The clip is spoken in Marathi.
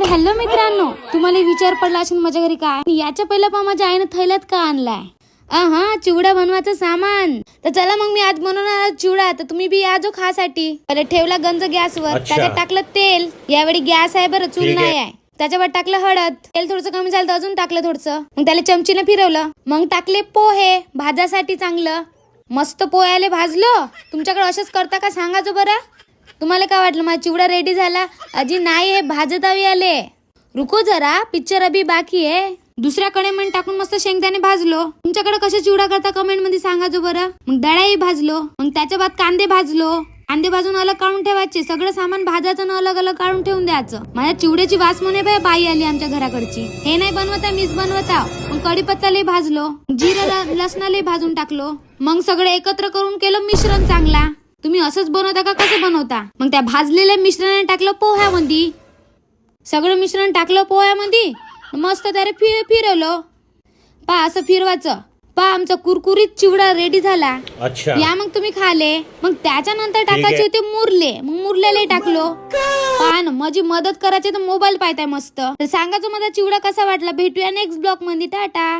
हॅलो मित्रांनो, तुम्हाला विचार पडला असेल माझ्या घरी काय याच्या पहिला पण माझ्या आईने थैल्यात का आणलाय? हा चिवडा बनवायचं सामान. तर चला मग मी आज बनवणार चिवडा. तर तुम्ही बी या जो खासाठी. पहिले ठेवला गंज गॅसवर, त्याच्यात टाकलं तेल. यावेळी गॅस आहे बरं, चूल नाही आहे. त्याच्यावर टाकलं हळद. तेल थोडंसं कमी झालं तर अजून टाकलं थोडंसं. मग त्याला चमचीने फिरवलं. मग टाकले पोहे भाजासाठी चांगलं. मस्त पोह्याले भाजलं. तुमच्याकडे असंच करता का सांगा जो बरं. तुम्हाला काय वाटलं माझा चिवडा रेडी झाला? अजी नाही, हे भाजत हवी आले. रुको जरा, पिक्चर अभी बाकी आहे. दुसऱ्या कढईमध्ये टाकून मस्त शेंगदाणे भाजलो. तुमच्याकडे कशा चिवडा करता कमेंट मध्ये सांगा जो बरं. मग डाळही भाजलो. मग त्याच्या बाद कांदे भाजलो. कांदे भाजून अलग काढून ठेवायचे. सगळं सामान भाजायचं ना अलग अलग काढून ठेवून द्यायचं. माझ्या चिवड्याची वास म्हणे बाई आली आमच्या घराकडची. हे नाही बनवता, मीच बनवता. मग कढीपत्ता लई भाजलो. जिरं लसणाला भाजून टाकलो. मग सगळं एकत्र करून केलं मिश्रण चांगला. तुम्ही असंच बनवता का कसं बनवता? मग त्या भाजलेल्या मिश्रणाने टाकलं पोह्यामध्ये. सगळं मिश्रण टाकलं पोह्यामध्ये. मस्त त्याला फिरवलं. पहा असं फिरवायचं. पहा आमचा कुरकुरीत चिवडा रेडी झाला. या मग तुम्ही खाले. मग त्याच्यानंतर टाकायचे होते मुरले. मग मुरलेले टाकलो. पहा ना, माझी मदत करायची तर मोबाईल पाहताय मस्त. तर सांगायचं माझा चिवडा कसा वाटला. भेटूया नेक्स्ट ब्लॉग मध्ये. टाटा.